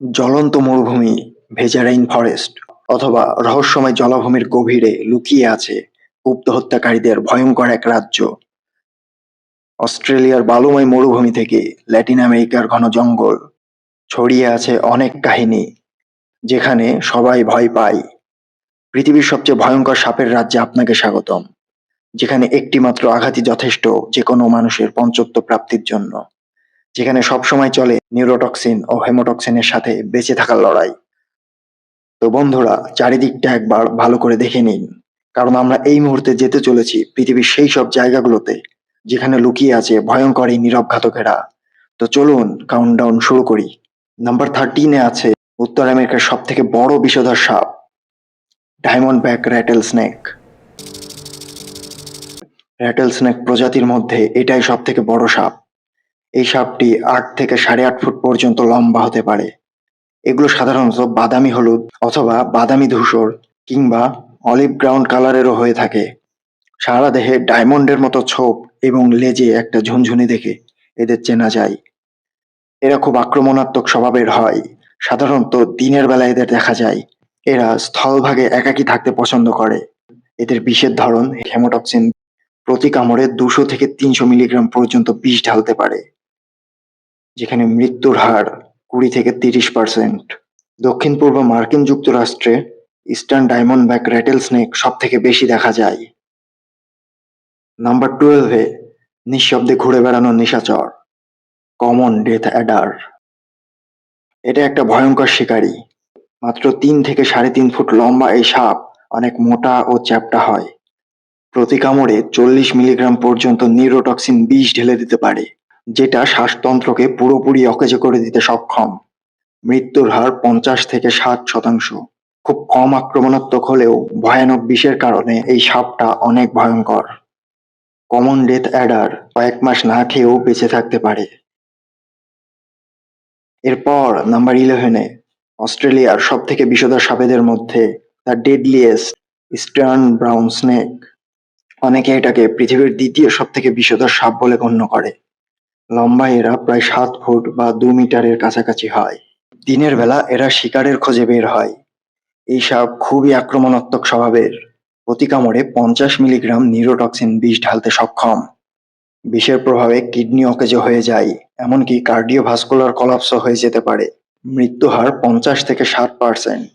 জ্বলন্ত মরুভূমি, ভেজা রেইন ফরেস্ট অথবা রহস্যময় জলাভূমির গভীরে লুকিয়ে আছে গুপ্ত হত্যাকারীদের ভয়ঙ্কর এক রাজ্য। অস্ট্রেলিয়ার বালুময় মরুভূমি থেকে ল্যাটিন আমেরিকার ঘন জঙ্গল ছড়িয়ে আছে অনেক কাহিনী যেখানে সবাই ভয় পায়। পৃথিবীর সবচেয়ে ভয়ঙ্কর সাপের রাজ্যে আপনাকে স্বাগতম, যেখানে একটি মাত্র আঘাতই যথেষ্ট যে কোনো মানুষের পঞ্চত্ব প্রাপ্তির জন্য, যেখানে সবসময় চলে নিউরোটক্সিন ও হেমোটক্সিনের সাথে বেঁচে থাকার লড়াই। তো বন্ধুরা, চারিদিকটা একবার ভালো করে দেখে নিন, কারণ আমরা এই মুহূর্তে যেতে চলেছি পৃথিবীর সেই সব জায়গাগুলোতে যেখানে লুকিয়ে আছে ভয়ঙ্কর এই নীরব ঘাতকেরা। তো চলুন কাউন্টডাউন শুরু করি। নাম্বার 13-এ আছে উত্তর আমেরিকার সব থেকে বড় বিষধর সাপ, diamond back rattle snake. Rattle snake প্রজাতির মধ্যে এটাই সব থেকে বড় সাপ। এই সাপটি 8 থেকে 8.5 ফুট পর্যন্ত লম্বা হতে পারে। এগুলো সাধারণত বাদামি হলুদ অথবা বাদামি ধূসর কিংবা অলিভ ব্রাউন কালারেরও হয়ে থাকে। সারা দেহে ডায়মন্ডের মতো ছোপ এবং লেজে একটা ঝুনঝুনি দেখে এদের চেনা যায়। এরা খুব আক্রমণাত্মক স্বভাবের হয়। সাধারণত দিনের বেলা এদের দেখা যায়। এরা স্থলভাগে একাকী থাকতে পছন্দ করে। এদের বিষের ধরন হেমোটক্সিন, প্রতি কামড়ে 200 থেকে 300 মিলিগ্রাম পর্যন্ত বিষ ঢালতে পারে, যেখানে মৃত্যুর হার 20 থেকে 30%। দক্ষিণ পূর্ব মার্কিন যুক্তরাষ্ট্রে ইস্টার্ন ডায়মন্ডব্যাক র্যাটেল স্নেক সব থেকে বেশি দেখা যায়। নাম্বার 12-এ নিঃশব্দে ঘুরে বেড়ানো নিশাচর, কমন ডেথ অ্যাডার। এটা একটা ভয়ঙ্কর শিকারী। মাত্র 3 থেকে 3.5 ফুট লম্বা এই সাপ অনেক মোটা ও চ্যাপ্টা হয়। প্রতি কামড়ে 40 মিলিগ্রাম পর্যন্ত নিউরোটক্সিন বিষ ঢেলে দিতে পারে, যেটা শ্বাসতন্ত্রকে পুরোপুরি অকেজো করে দিতে সক্ষম। মৃত্যুর হার 50 থেকে 60%। খুব কম আক্রমণাত্মক হলেও ভয়ানক বিষের কারণে এই সাপটা অনেক ভয়ঙ্কর। কমন ডেথ অ্যাডার কয়েক মাস না খেয়েও বেঁচে থাকতে পারে। এরপর নাম্বার 11-এ অস্ট্রেলিয়ার সব থেকে বিষধর সাপেদের মধ্যে the deadliest eastern brown snake. অনেকে এটাকে পৃথিবীর দ্বিতীয় সব থেকে বিষধর সাপ বলে গণ্য করে। লম্বায় এরা প্রায় 7 ফুট বা 2 মিটারের কাছাকাছি হয়। দিনের বেলা এরা শিকারের খোঁজে বের হয়। এই সাপ খুবই আক্রমণাত্মক স্বভাবের। প্রতি কামড়ে 50 মিলিগ্রাম নিউরোটক্সিন বিষ ঢালতে সক্ষম। বিষের প্রভাবে কিডনি অকেজো হয়ে যায়, এমনকি কার্ডিওভাস্কুলার কলাপসও হয়ে যেতে পারে। মৃত্যু হার 50 থেকে 60%।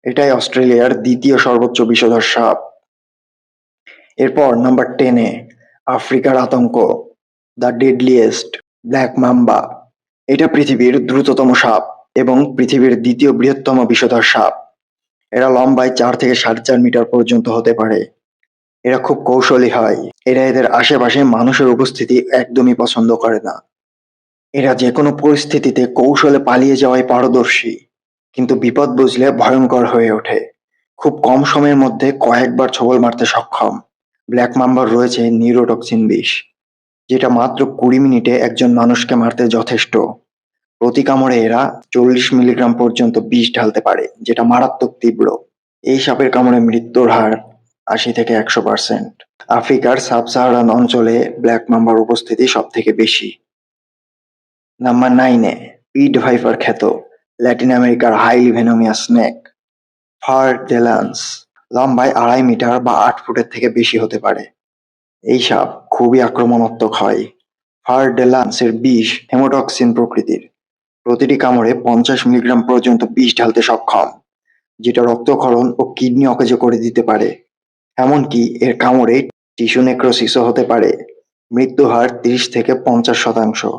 এটাই অস্ট্রেলিয়ার দ্বিতীয় সর্বোচ্চ বিষধর সাপ। এরপর নাম্বার 10-এ আফ্রিকার আতঙ্ক, দ্য ডেডলিয়েস্ট ব্ল্যাক মাম্বা। এটা পৃথিবীর দ্রুততম সাপ এবং পৃথিবীর দ্বিতীয় বৃহত্তম বিষধর সাপ। এরা লম্বায় 4 থেকে 4.5 মিটার পর্যন্ত হতে পারে। এরা খুব কৌশলী হয়। এরা এদের আশেপাশে মানুষের উপস্থিতি একদমই পছন্দ করে না। এরা যেকোনো পরিস্থিতিতে কৌশলে পালিয়ে যাওয়ায় পারদর্শী, কিন্তু বিপদ বুঝলে ভয়ঙ্কর হয়ে ওঠে। খুব কম সময়ের মধ্যে কয়েকবার ছোবল মারতে সক্ষম। ব্ল্যাক মাম্বার রয়েছে নিউরোটক্সিন বিষ, যেটা মাত্র 20 মিনিটে একজন মানুষকে মারতে যথেষ্ট। প্রতি কামড়ে এরা 40 মিলিগ্রাম পর্যন্ত বিষ ঢালতে পারে, যেটা মারাত্মক তীব্র। এই সাপের কামড়ে মৃত্যুর হার 80 থেকে 100%। আফ্রিকার সাব সাহারান অঞ্চলে ব্ল্যাক মাম্বার উপস্থিতি সব থেকে বেশি। নাম্বার 9-এ পিট ভাইপার খ্যাত ল্যাটিন আমেরিকার হাইলি ভেনোমিয়াস স্নেক, ফার ডেলান্স। লম্বায় 2.5 মিটার বা 8 ফুটের থেকে বেশি হতে পারে। এই সাপ খুবই আক্রমণাত্মক হয়। ফার ডেলান্সের বিষ হেমোটক্সিন প্রকৃতির। প্রতিটি কামড়ে 50 মিলিগ্রাম পর্যন্ত বিষ ঢালতে সক্ষম, যেটা রক্তক্ষরণ ও কিডনি অকেজো করে দিতে পারে। এমনকি এর কামড়ে টিস্যু নেক্রোসিসও হতে পারে। মৃত্যু হার 30 থেকে 50%।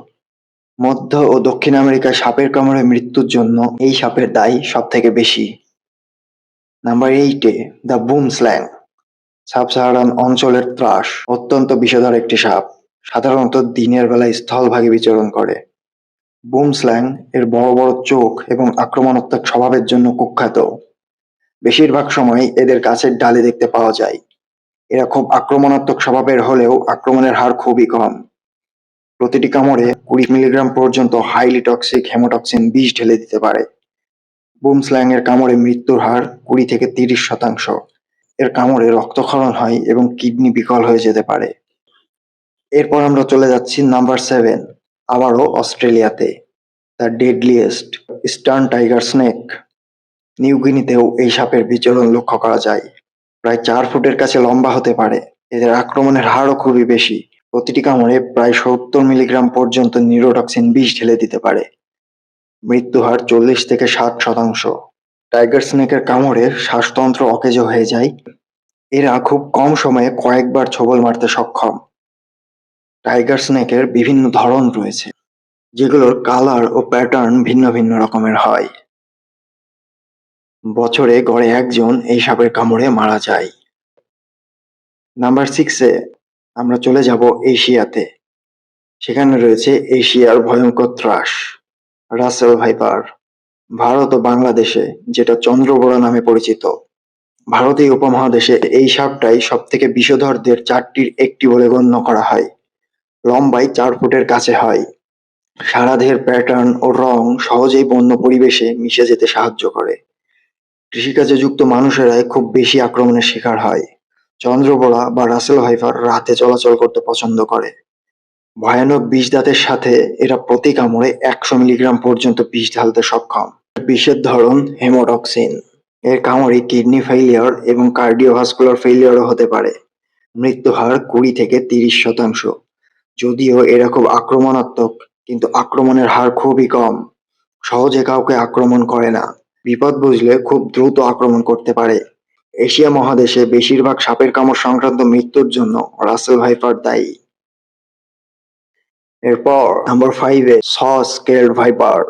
মধ্য ও দক্ষিণ আমেরিকায় সাপের কামড়ে মৃত্যুর জন্য এই সাপের দায় সব থেকে বেশি। নাম্বার 8-এ the boomslang, sub Saharan অঞ্চলের ত্রাস। অত্যন্ত বিষধর একটি সাপ, সাধারণত দিনের বেলায় স্থলভাগে বিচরণ করে। বুম স্ল্যাং এর বড় বড় চোখ এবং আক্রমণাত্মক স্বভাবের জন্য কুখ্যাত। বেশিরভাগ সময় এদের গাছের ডালে দেখতে পাওয়া যায়। এরা খুব আক্রমণাত্মক স্বভাবের হলেও আক্রমণের হার খুবই কম। প্রতিটি কামড়ে 20 মিলিগ্রাম পর্যন্ত হাইলি টক্সিক হেমোটক্সিন বিষ ঢেলে দিতে পারে। বুম স্ল্যাং এর কামড়ে মৃত্যুর হার 20 থেকে 30%। এর কামড়ে রক্তক্ষরণ হয় এবং কিডনি বিকল হয়ে যেতে পারে। এরপর আমরা চলে যাচ্ছি নাম্বার 7, আবারও অস্ট্রেলিয়াতে, the deadliest eastern tiger snake. নিউগিনিতেও এই সাপের বিচরণ লক্ষ্য করা যায়। প্রায় 4 ফুটের কাছে লম্বা হতে পারে। এদের আক্রমণের হারও খুবই বেশি। প্রতিটি কামড়ে প্রায় 70 মিলিগ্রাম পর্যন্ত নিউরোটক্সিন বিষ ঢেলে দিতে পারে। মৃত্যু হার 40 থেকে 60%। টাইগার স্নেকের কামড়ে শ্বাসতন্ত্র অকেজো হয়ে যায়। এরা খুব কম সময়ে কয়েকবার ছোবল মারতে সক্ষম। টাইগার স্নেকের বিভিন্ন ধরন রয়েছে, যেগুলোর কালার ও প্যাটার্ন ভিন্ন ভিন্ন রকমের হয়। বছরে গড়ে একজন এই সাপের কামড়ে মারা যায়। নাম্বার 6-এ আমরা চলে যাব এশিয়াতে। সেখানে রয়েছে এশিয়ার ভয়ঙ্কর ত্রাস, রাসেল ভাইপার। ভারত ও বাংলাদেশে যেটা চন্দ্রবোড়া নামে পরিচিত। ভারতীয় উপমহাদেশে এই সাপটাই সব থেকে বিষধরদের 4টির একটি বলে গণ্য করা হয়। লম্বায় 4 ফুটের কাছে হয়। সারা দেহের প্যাটার্ন ও রং সহজেই বন্য পরিবেশে মিশে যেতে সাহায্য করে। কৃষিকাজে যুক্ত মানুষেরাই খুব বেশি আক্রমণের শিকার হয়। চন্দ্রবোড়া বা রাসেল ভাইপার রাতে চলাচল করতে পছন্দ করে। ভয়ানক বিষদাঁতের সাথে এরা প্রতি কামড়ে 100 মিলিগ্রাম পর্যন্ত বিষ ঢালতে সক্ষম। বিষের ধরন হেমোটক্সিন। এর কামড়ে কিডনি ফেইলিওর এবং কার্ডিওভাস্কুলার ফেইলিওরও হতে পারে। মৃত্যু হার 20 থেকে 30%। যদিও এরা খুব আক্রমণাত্মক, কিন্তু আক্রমণের হার খুবই কম। সহজে কাউকে আক্রমণ করে না। বিপদ বুঝলে খুব দ্রুত আক্রমণ করতে পারে। এশিয়া মহাদেশে বেশিরভাগ সাপের কামড় সংক্রান্ত মৃত্যুর জন্য রাসেল ভাইপার দায়ী। এরপর নাম্বার 5-এ স্কেলড ভাইপার।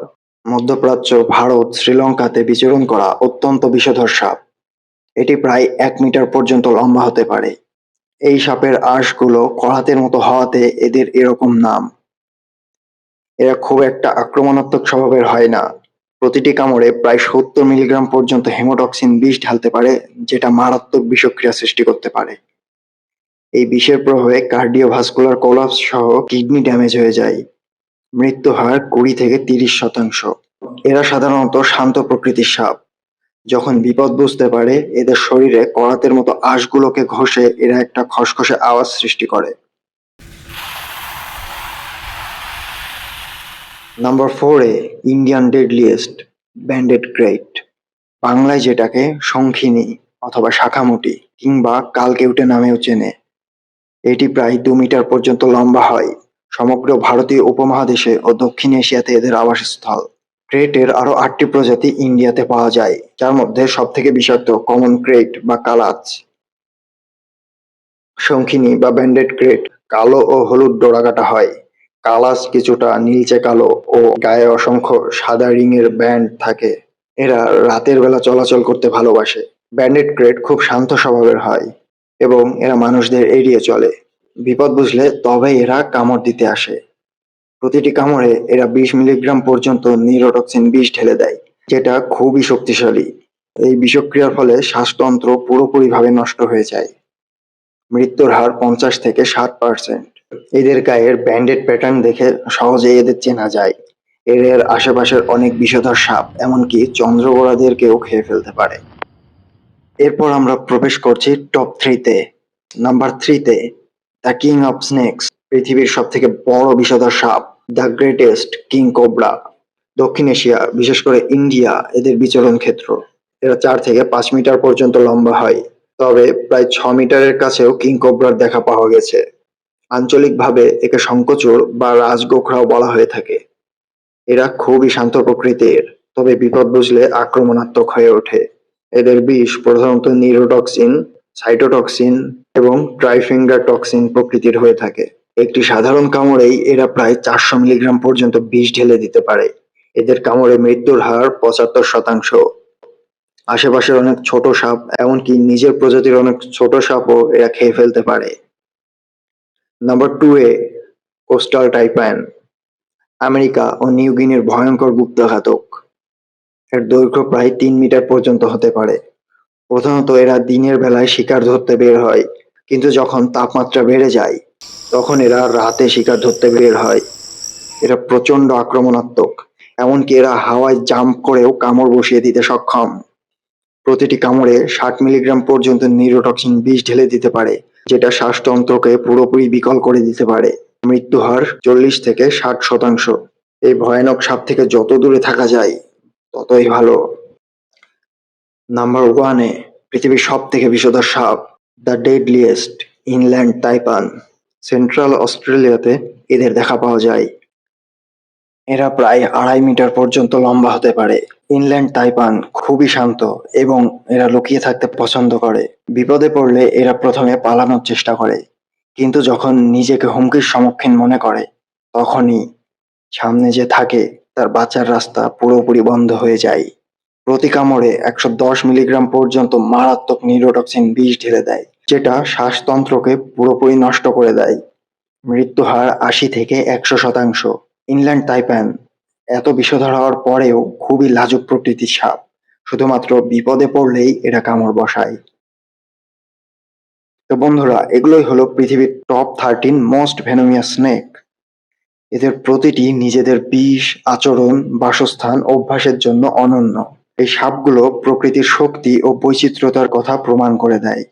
মধ্যপ্রাচ্য, ভারত, শ্রীলঙ্কাতে বিচরণ করা অত্যন্ত বিষধর সাপ। এটি প্রায় 1 মিটার পর্যন্ত লম্বা হতে পারে। এই সাপের আঁশগুলো করাতের মতো হওয়াতে এদের এরকম নাম। এরা খুব একটা আক্রমণাত্মক স্বভাবের হয় না। প্রতিটি কামড়ে প্রায় 70 মিলিগ্রাম পর্যন্ত হেমোটক্সিন বিষ ঢালতে পারে, যেটা মারাত্মক বিষক্রিয়া সৃষ্টি করতে পারে। এই বিষের প্রভাবে কার্ডিওভাস্কুলার কোলাপস সহ কিডনি ড্যামেজ হয়ে যায়। মৃত্যু হার 20 থেকে 30%। এরা সাধারণত শান্ত প্রকৃতির সাপ। যখন বিপদ বুঝতে পারে, এদের শরীরে করাতের মতো আঁশগুলোকে ঘষে এরা একটা খসখসে আওয়াজ সৃষ্টি করে। নাম্বার 4-এ ইন্ডিয়ান ডেডলিয়েস্ট, ব্যান্ডেড ক্রেট। বাংলায় যেটাকে শঙ্খিনী অথবা শাখামুটি কিংবা কালকেউটে নামেও চেনে। এটি প্রায় 2 মিটার পর্যন্ত লম্বা হয়। সমগ্র ভারতীয় উপমহাদেশে ও দক্ষিণ এশিয়াতে এদের আবাসস্থল। ক্রেটের আরো 8টি প্রজাতি ইন্ডিয়াতে পাওয়া যায়, যার মধ্যে সবথেকে বিষাক্ত কমন ক্রেট বা কালাচ। শঙ্খিনী বা ব্যান্ডেড ক্রেট কালো ও হলুদ ডোরাকাটা হয়। কালাচ কিছুটা নীলচে কালো ও গায়ে অসংখ্য সাদা রিংয়ের ব্যান্ড থাকে। এরা রাতের বেলা চলাচল করতে ভালোবাসে। ব্যান্ডেড ক্রেট খুব শান্ত স্বভাবের হয় এবং এরা মানুষদের এড়িয়ে চলে। বিপদ বুঝলে তবেই এরা কামড় দিতে আসে। প্রতিটি কামড়ে এরা 20 মিলিগ্রাম পর্যন্ত নিউরোটক্সিন বিষ ঢেলে দেয়, যেটা খুবই শক্তিশালী। এই বিষক্রিয়ার ফলে শ্বাসতন্ত্র পুরোপুরিভাবে নষ্ট হয়ে যায়। মৃত্যুর হার 50 থেকে 60%। এদের গায়ের ব্যান্ডেড প্যাটার্ন দেখে সহজেই এদের চেনা যায়। এদের আশেপাশের অনেক বিষধর সাপ এমনকি চন্দ্রবোড়াদেরকেও খেয়ে ফেলতে পারে। এরপর আমরা প্রবেশ করছি টপ 3-তে। নাম্বার 3-তে দ্য কিং অফ স্নেকস, পৃথিবীর সব থেকে বড় বিষধর সাপ, দ্য গ্রেটেস্ট কিং কোবরা। দক্ষিণ এশিয়া, বিশেষ করে ইন্ডিয়া এদের বিচরণ ক্ষেত্র। এরা 4 থেকে 5 মিটার পর্যন্ত লম্বা হয়, তবে প্রায় 6 মিটারের কাছেও কিং কোবরার দেখা পাওয়া গেছে। আঞ্চলিকভাবে একে শঙ্খচূড় বা রাজগোখরাও বলা হয়ে থাকে। এরা খুবই শান্ত প্রকৃতির, তবে বিপদ বুঝলে আক্রমণাত্মক হয়ে ওঠে। এদের বিষ প্রধানত নিউরোটক্সিন, সাইটোটক্সিন এবং ট্রাইফিঙ্গার টক্সিন প্রকৃতির হয়ে থাকে। একটি সাধারণ কামড়েই এরা প্রায় 400 মিলিগ্রাম পর্যন্ত বিষ ঢেলে দিতে পারে। এদের কামড়ে মৃত্যুর হার 75%। আশেপাশের অনেক ছোট সাপ, এমনকি নিজের প্রজাতির অনেক ছোট সাপও এরা খেয়ে ফেলতে পারে। নাম্বার 2-এ কোস্টাল টাইপান, আমেরিকা ও নিউ গিনির ভয়ঙ্কর গুপ্তঘাতক। এর দৈর্ঘ্য প্রায় 3 মিটার পর্যন্ত হতে পারে। প্রধানত এরা দিনের বেলায় শিকার ধরতে বের হয়, কিন্তু যখন তাপমাত্রা বেড়ে যায় তখন এরা রাতে শিকার ধরতে বের হয়। এরা প্রচন্ড আক্রমণাত্মক, এমনকি এরা হাওয়ায় জাম্প করেও কামড় বসিয়ে দিতে সক্ষম। প্রতিটি কামড়ে 60 মিলিগ্রাম পর্যন্ত নিউরোটক্সিন বিষ ঢেলে দিতে পারে, যেটা শ্বাসতন্ত্রকে পুরোপুরি বিকল করে দিতে পারে। মৃত্যু হার 40 থেকে 60%। এই ভয়ানক সাপ থেকে যত দূরে থাকা যায় ততই ভালো। নাম্বার ওয়ানে পৃথিবীর সব থেকে বিষধর সাপ, দ্য ডেডলিয়েস্ট ইনল্যান্ড তাইপান। সেন্ট্রাল অস্ট্রেলিয়াতে এদের দেখা পাওয়া যায়। এরা প্রায় 2.5 মিটার পর্যন্ত লম্বা হতে পারে। ইনল্যান্ড তাইপান খুবই শান্ত এবং এরা লুকিয়ে থাকতে পছন্দ করে। বিপদে পড়লে এরা প্রথমে পালানোর চেষ্টা করে, কিন্তু যখন নিজেকে হুমকির সম্মুখীন মনে করে তখনই সামনে যে থাকে তার বাঁচার রাস্তা পুরোপুরি বন্ধ হয়ে যায়। প্রতি কামড়ে 110 মিলিগ্রাম পর্যন্ত মারাত্মক নিউরোটক্সিন বিষ ঢেলে দেয়, যেটা শ্বাসতন্ত্রকে পুরোপুরি নষ্ট করে দেয়। মৃত্যু হার 80 থেকে 100%। ইনল্যান্ড তাইপান এত বিষধর হওয়ার পরেও খুবই লাজুক প্রকৃতির সাপ। শুধুমাত্র বিপদে পড়লেই এরা কামড় বসায়। তো বন্ধুরা, এগুলোই হলো পৃথিবীর টপ 13 মোস্ট ভেনোমিয়াস স্নেক। এদের প্রতিটি নিজেদের বিষ, আচরণ, বাসস্থান, অভ্যাসের জন্য অনন্য। এই সাপগুলো প্রকৃতির শক্তি ও বৈচিত্র্যতার কথা প্রমাণ করে দেয়।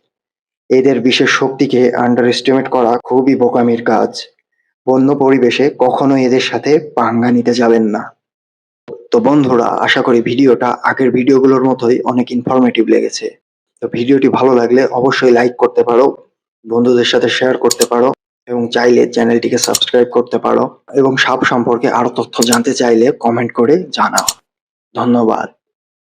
এদের বিশেষ শক্তিকে আন্ডার এস্টিমেট করা খুবই বোকামির কাজ। বন্য পরিবেশে কখনোই এদের সাথে পাঙ্গা নিতে যাবেন না। তো বন্ধুরা, আশা করি ভিডিওটা আগের ভিডিওগুলোর মতোই অনেক ইনফরমেটিভ লেগেছে। তো ভিডিওটি ভালো লাগলে অবশ্যই লাইক করতে পারো, বন্ধুদের সাথে শেয়ার করতে পারো এবং চাইলে চ্যানেলটিকে সাবস্ক্রাইব করতে পারো এবং সাপ সম্পর্কে আরো তথ্য জানতে চাইলে কমেন্ট করে জানাও। ধন্যবাদ।